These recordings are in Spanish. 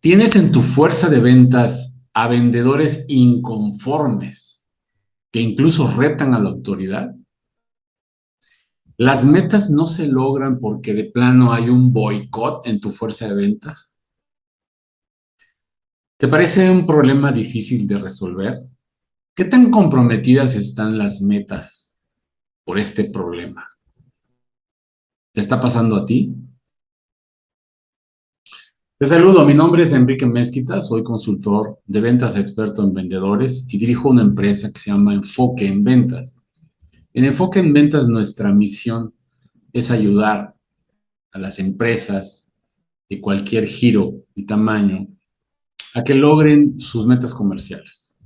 ¿Tienes en tu fuerza de ventas a vendedores inconformes que incluso retan a la autoridad? ¿Las metas no se logran porque de plano hay un boicot en tu fuerza de ventas? ¿Te parece un problema difícil de resolver? ¿Qué tan comprometidas están las metas por este problema? ¿Te está pasando a ti? Te saludo, mi nombre es Enrique Mezquita, soy consultor de ventas experto en vendedores y dirijo una empresa que se llama Enfoque en Ventas. En Enfoque en Ventas nuestra misión es ayudar a las empresas de cualquier giro y tamaño a que logren sus metas comerciales.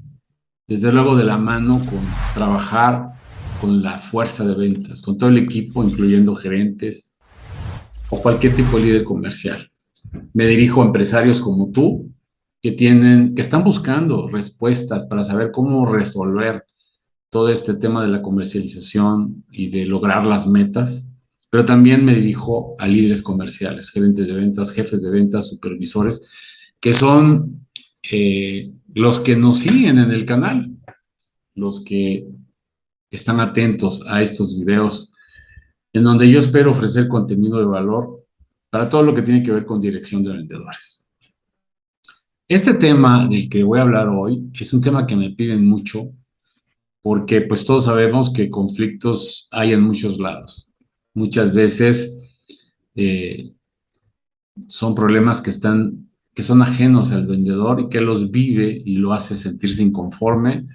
Desde luego de la mano con trabajar con la fuerza de ventas, con todo el equipo, incluyendo gerentes o cualquier tipo de líder comercial. Me dirijo a empresarios como tú que están buscando respuestas para saber cómo resolver todo este tema de la comercialización y de lograr las metas, pero también me dirijo a líderes comerciales, gerentes de ventas, jefes de ventas, supervisores, que son los que nos siguen en el canal, los que están atentos a estos videos, en donde yo espero ofrecer contenido de valor para todo lo que tiene que ver con dirección de vendedores. Este tema del que voy a hablar hoy es un tema que me piden mucho porque pues todos sabemos que conflictos hay en muchos lados. Muchas veces eh, son problemas que son ajenos al vendedor y que los vive y lo hace sentirse inconforme.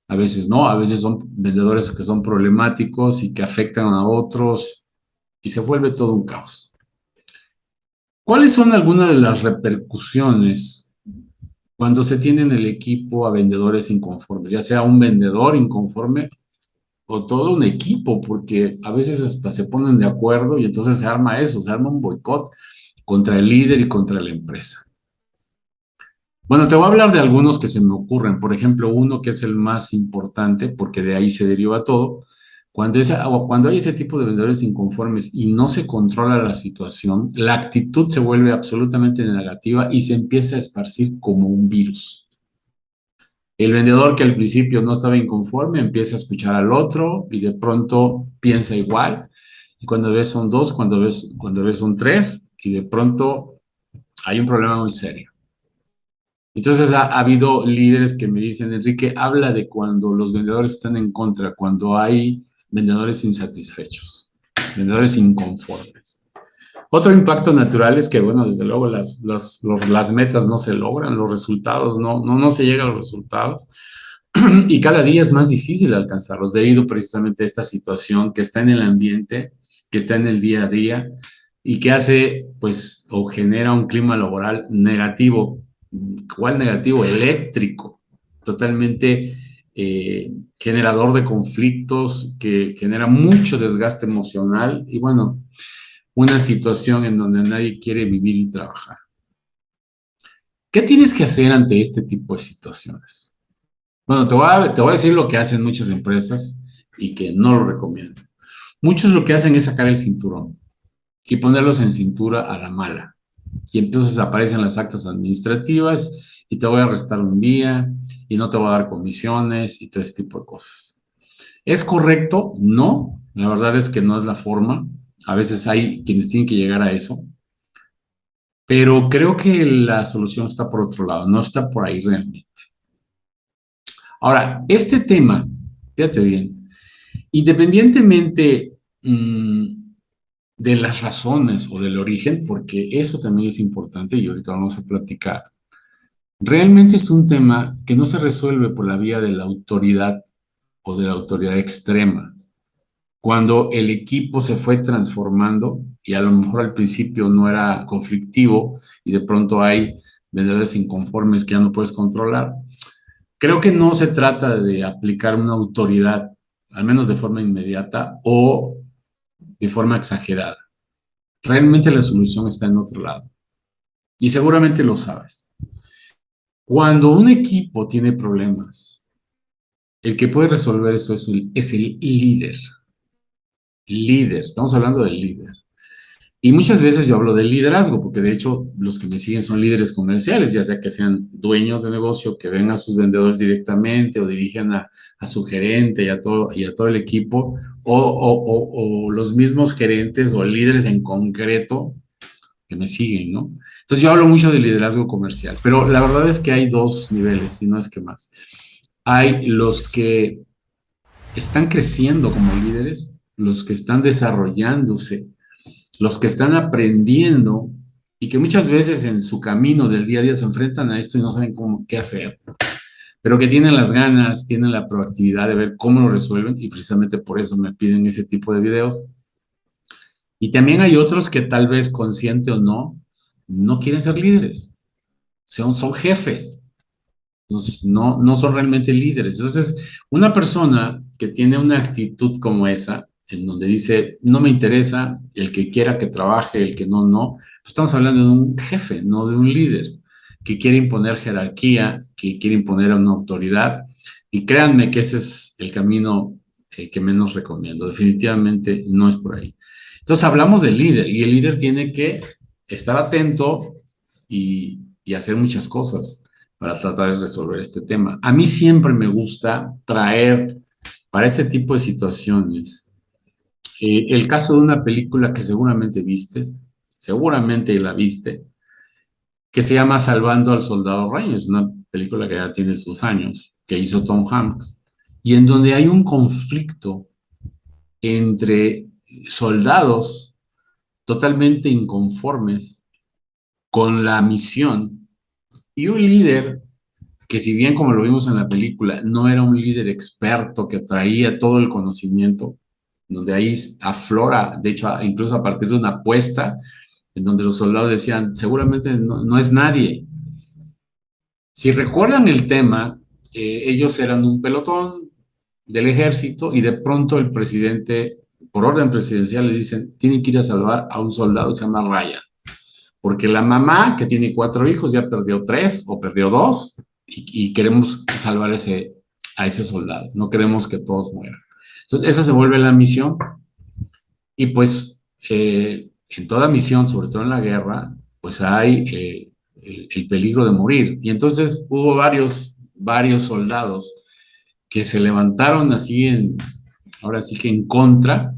A veces no, a veces son vendedores que son problemáticos y que afectan a otros y se vuelve todo un caos. ¿Cuáles son algunas de las repercusiones cuando se tiene en el equipo a vendedores inconformes, ya sea un vendedor inconforme o todo un equipo, porque a veces hasta se ponen de acuerdo y entonces se arma eso, se arma un boicot contra el líder y contra la empresa? Bueno, te voy a hablar de algunos que se me ocurren. Por ejemplo, uno que es el más importante, porque de ahí se deriva todo. Cuando hay ese tipo de vendedores inconformes y no se controla la situación, la actitud se vuelve absolutamente negativa y se empieza a esparcir como un virus. El vendedor que al principio no estaba inconforme empieza a escuchar al otro y de pronto piensa igual. Y cuando ves son dos, cuando ves son tres y de pronto hay un problema muy serio. Entonces ha habido líderes que me dicen, Enrique, habla de cuando los vendedores están en contra, cuando hay vendedores insatisfechos, vendedores inconformes. Otro impacto natural es que, bueno, desde luego las metas no se logran, los resultados no se llegan a los resultados y cada día es más difícil alcanzarlos debido precisamente a esta situación que está en el ambiente, que está en el día a día y que hace, pues, o genera un clima laboral negativo. ¿Cuál negativo? Eléctrico, totalmente generador de conflictos, que genera mucho desgaste emocional y, bueno, una situación en donde nadie quiere vivir y trabajar. ¿Qué tienes que hacer ante este tipo de situaciones? Bueno, te voy a decir lo que hacen muchas empresas y que no lo recomiendo. Muchos lo que hacen es sacar el cinturón y ponerlos en cintura a la mala. Y entonces aparecen las actas administrativas y te voy a restar un día y no te voy a dar comisiones y todo ese tipo de cosas. ¿Es correcto? No, la verdad es que no es la forma. A veces hay quienes tienen que llegar a eso, pero creo que la solución está por otro lado, no está por ahí realmente. Ahora, este tema, fíjate bien, independientemente de las razones o del origen, porque eso también es importante y ahorita vamos a platicar, realmente es un tema que no se resuelve por la vía de la autoridad o de la autoridad extrema. Cuando el equipo se fue transformando y a lo mejor al principio no era conflictivo y de pronto hay vendedores inconformes que ya no puedes controlar, creo que no se trata de aplicar una autoridad, al menos de forma inmediata o de forma exagerada. Realmente la solución está en otro lado y seguramente lo sabes. Cuando un equipo tiene problemas, el que puede resolver eso es el líder. Líder, estamos hablando del líder. Y muchas veces yo hablo del liderazgo, porque de hecho los que me siguen son líderes comerciales, ya sea que sean dueños de negocio, que ven a sus vendedores directamente o dirigen a su gerente y a todo el equipo, o los mismos gerentes o líderes en concreto que me siguen, ¿no? Entonces yo hablo mucho de liderazgo comercial, pero la verdad es que hay dos niveles, si no es que más. Hay los que están creciendo como líderes, los que están desarrollándose, los que están aprendiendo y que muchas veces en su camino del día a día se enfrentan a esto y no saben cómo qué hacer, pero que tienen las ganas, tienen la proactividad de ver cómo lo resuelven y precisamente por eso me piden ese tipo de videos. Y también hay otros que tal vez consciente o no, no quieren ser líderes, son jefes. Entonces, no son realmente líderes. Entonces, una persona que tiene una actitud como esa, en donde dice, no me interesa, el que quiera que trabaje, el que no, no, pues estamos hablando de un jefe, no de un líder, que quiere imponer jerarquía, que quiere imponer una autoridad. Y créanme que ese es el camino que menos recomiendo. Definitivamente no es por ahí. Entonces, hablamos del líder y el líder tiene que estar atento y hacer muchas cosas para tratar de resolver este tema. A mí siempre me gusta traer para este tipo de situaciones el caso de una película que seguramente la viste, que se llama Salvando al Soldado Ryan. Es una película que ya tiene sus años, que hizo Tom Hanks, y en donde hay un conflicto entre soldados totalmente inconformes con la misión y un líder que si bien como lo vimos en la película, no era un líder experto que traía todo el conocimiento, donde ahí aflora, de hecho, incluso a partir de una apuesta, en donde los soldados decían, seguramente no es nadie. Si recuerdan el tema, ellos eran un pelotón del ejército y de pronto el presidente, por orden presidencial, le dicen, tienen que ir a salvar a un soldado que se llama Ryan porque la mamá que tiene 4 hijos ya perdió 3 o perdió 2 y queremos salvar a ese soldado, no queremos que todos mueran. Entonces, esa se vuelve la misión y pues en toda misión, sobre todo en la guerra, pues hay el peligro de morir. Y entonces hubo varios soldados que se levantaron así ahora sí que en contra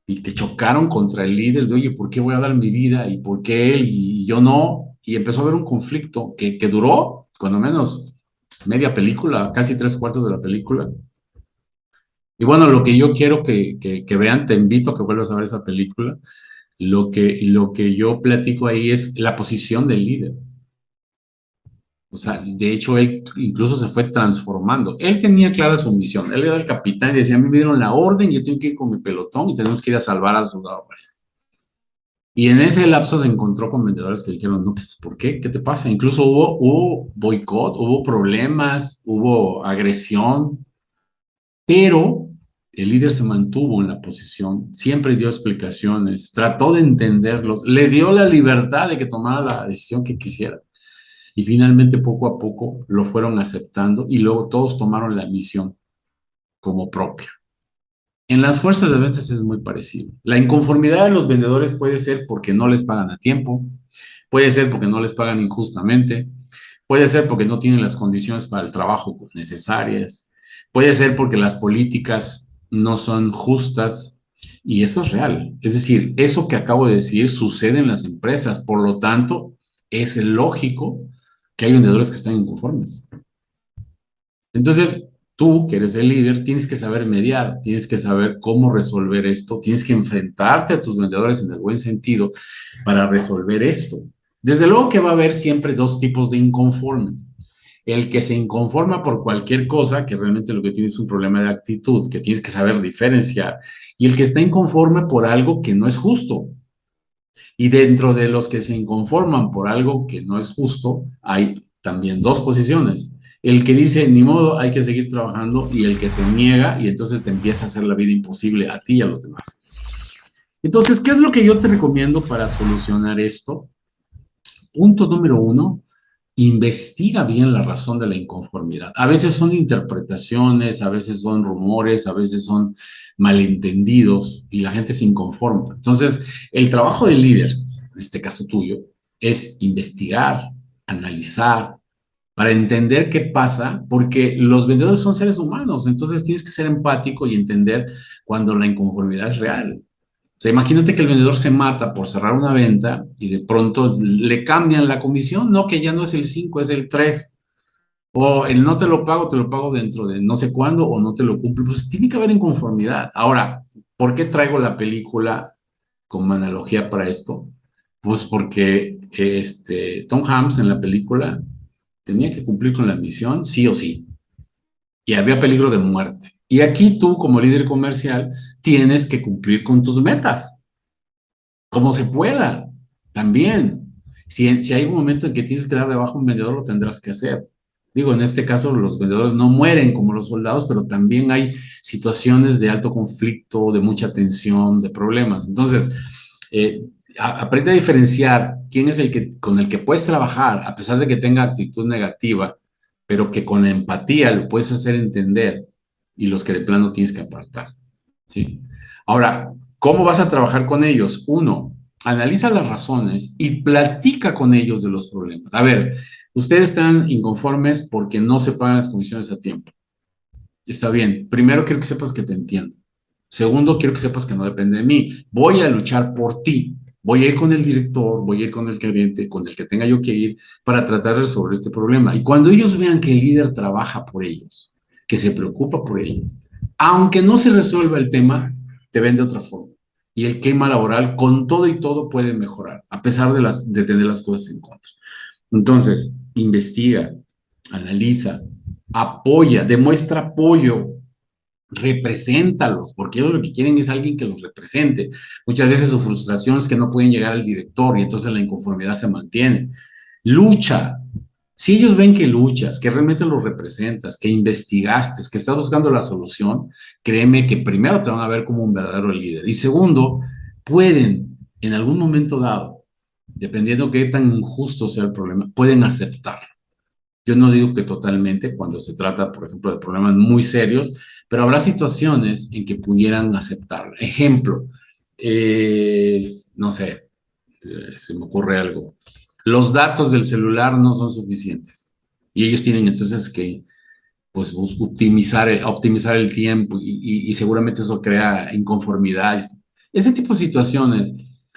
y que chocaron contra el líder de, oye, ¿por qué voy a dar mi vida? ¿Y por qué él y yo no? Y empezó a haber un conflicto que duró, cuando menos, media película, casi 3/4 de la película. Y bueno, lo que yo quiero que vean, te invito a que vuelvas a ver esa película. Lo que yo platico ahí es la posición del líder. O sea, de hecho, él incluso se fue transformando. Él tenía clara su misión. Él era el capitán y decía, a mí me dieron la orden, yo tengo que ir con mi pelotón y tenemos que ir a salvar al soldado. Y en ese lapso se encontró con vendedores que dijeron, no, pues, ¿por qué? ¿Qué te pasa? Incluso hubo boicot, hubo problemas, hubo agresión, pero el líder se mantuvo en la posición, siempre dio explicaciones, trató de entenderlos, le dio la libertad de que tomara la decisión que quisiera. Y finalmente, poco a poco, lo fueron aceptando y luego todos tomaron la misión como propia. En las fuerzas de ventas es muy parecido. La inconformidad de los vendedores puede ser porque no les pagan a tiempo, puede ser porque no les pagan injustamente, puede ser porque no tienen las condiciones para el trabajo necesarias, puede ser porque las políticas no son justas y eso es real. Es decir, eso que acabo de decir sucede en las empresas, por lo tanto, es lógico que hay vendedores que están inconformes. Entonces, tú, que eres el líder, tienes que saber mediar, tienes que saber cómo resolver esto, tienes que enfrentarte a tus vendedores en el buen sentido para resolver esto. Desde luego que va a haber siempre dos tipos de inconformes. El que se inconforma por cualquier cosa, que realmente lo que tiene es un problema de actitud, que tienes que saber diferenciar, y el que está inconforme por algo que no es justo. Y dentro de los que se inconforman por algo que no es justo, hay también dos posiciones. El que dice, ni modo, hay que seguir trabajando, y el que se niega y entonces te empieza a hacer la vida imposible a ti y a los demás. Entonces, ¿qué es lo que yo te recomiendo para solucionar esto? Punto número uno, investiga bien la razón de la inconformidad. A veces son interpretaciones, a veces son rumores, a veces son malentendidos y la gente se inconforma. Entonces, el trabajo del líder, en este caso tuyo, es investigar, analizar, para entender qué pasa, porque los vendedores son seres humanos, entonces tienes que ser empático y entender cuando la inconformidad es real. O sea, imagínate que el vendedor se mata por cerrar una venta y de pronto le cambian la comisión, no, que ya no es el 5 es el 3 o el no te lo pago dentro de no sé cuándo, o no te lo cumplo. Pues tiene que haber inconformidad. Ahora, ¿por qué traigo la película como analogía para esto? Pues porque Tom Hanks en la película tenía que cumplir con la misión sí o sí, y había peligro de muerte. Y aquí tú, como líder comercial, tienes que cumplir con tus metas como se pueda, también. Si hay un momento en que tienes que dar de baja a un vendedor, lo tendrás que hacer. Digo, en este caso, los vendedores no mueren como los soldados, pero también hay situaciones de alto conflicto, de mucha tensión, de problemas. Entonces, eh, aprende a diferenciar quién es el que, con el que puedes trabajar, a pesar de que tenga actitud negativa, pero que con empatía lo puedes hacer entender, y los que de plano tienes que apartar. ¿Sí? Ahora, ¿cómo vas a trabajar con ellos? Uno, analiza las razones y platica con ellos de los problemas. A ver, ustedes están inconformes porque no se pagan las comisiones a tiempo. Está bien. Primero, quiero que sepas que te entiendo. Segundo, quiero que sepas que no depende de mí. Voy a luchar por ti. Voy a ir con el director, voy a ir con el cliente, con el que tenga yo que ir para tratar de resolver este problema. Y cuando ellos vean que el líder trabaja por ellos, que se preocupa por ellos, aunque no se resuelva el tema, te ven de otra forma. Y el clima laboral, con todo y todo, puede mejorar, a pesar de tener las cosas en contra. Entonces, investiga, analiza, apoya, demuestra apoyo, represéntalos, porque ellos lo que quieren es alguien que los represente. Muchas veces su frustración es que no pueden llegar al director y entonces la inconformidad se mantiene. Lucha. Si ellos ven que luchas, que realmente los representas, que investigaste, que estás buscando la solución, créeme que primero te van a ver como un verdadero líder. Y segundo, pueden, en algún momento dado, dependiendo qué tan injusto sea el problema, pueden aceptarlo. Yo no digo que totalmente cuando se trata, por ejemplo, de problemas muy serios, pero habrá situaciones en que pudieran aceptarlo. Ejemplo, no sé, se me ocurre algo. Los datos del celular no son suficientes y ellos tienen entonces que pues, optimizar el tiempo y seguramente eso crea inconformidad. Ese tipo de situaciones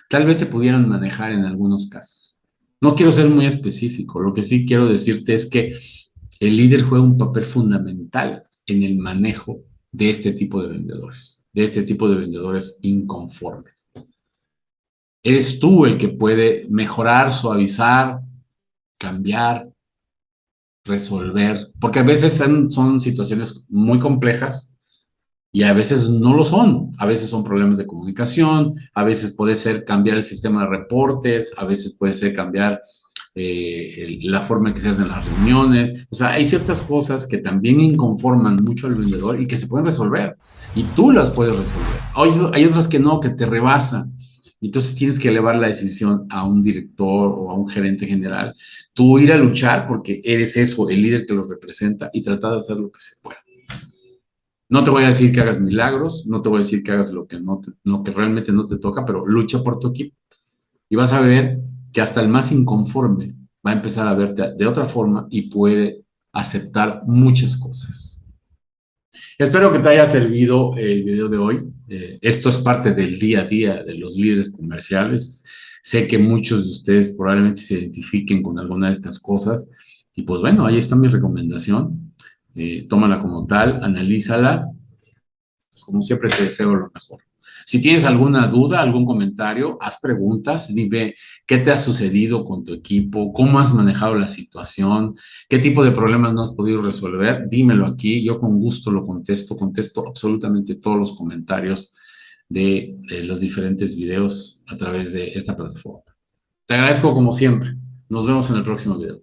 tal vez se pudieran manejar en algunos casos. No quiero ser muy específico, lo que sí quiero decirte es que el líder juega un papel fundamental en el manejo de este tipo de vendedores inconformes. Eres tú el que puede mejorar, suavizar, cambiar, resolver, porque a veces son situaciones muy complejas y a veces no lo son. A veces son problemas de comunicación, a veces puede ser cambiar el sistema de reportes, a veces puede ser cambiar la forma en que se hacen las reuniones. O sea, hay ciertas cosas que también inconforman mucho al vendedor y que se pueden resolver y tú las puedes resolver. Hay otras que no, que te rebasan. Entonces tienes que elevar la decisión a un director o a un gerente general. Tú ir a luchar porque eres eso, el líder que los representa, y tratar de hacer lo que se pueda. No te voy a decir que hagas milagros, no te voy a decir que hagas lo que realmente no te toca, pero lucha por tu equipo. Y vas a ver que hasta el más inconforme va a empezar a verte de otra forma y puede aceptar muchas cosas. Espero que te haya servido el video de hoy. Esto es parte del día a día de los líderes comerciales. Sé que muchos de ustedes probablemente se identifiquen con alguna de estas cosas. Y pues bueno, ahí está mi recomendación. Tómala como tal, analízala. Pues, como siempre te deseo lo mejor. Si tienes alguna duda, algún comentario, haz preguntas, dime qué te ha sucedido con tu equipo, cómo has manejado la situación, qué tipo de problemas no has podido resolver, dímelo aquí, yo con gusto lo contesto absolutamente todos los comentarios de los diferentes videos a través de esta plataforma. Te agradezco como siempre. Nos vemos en el próximo video.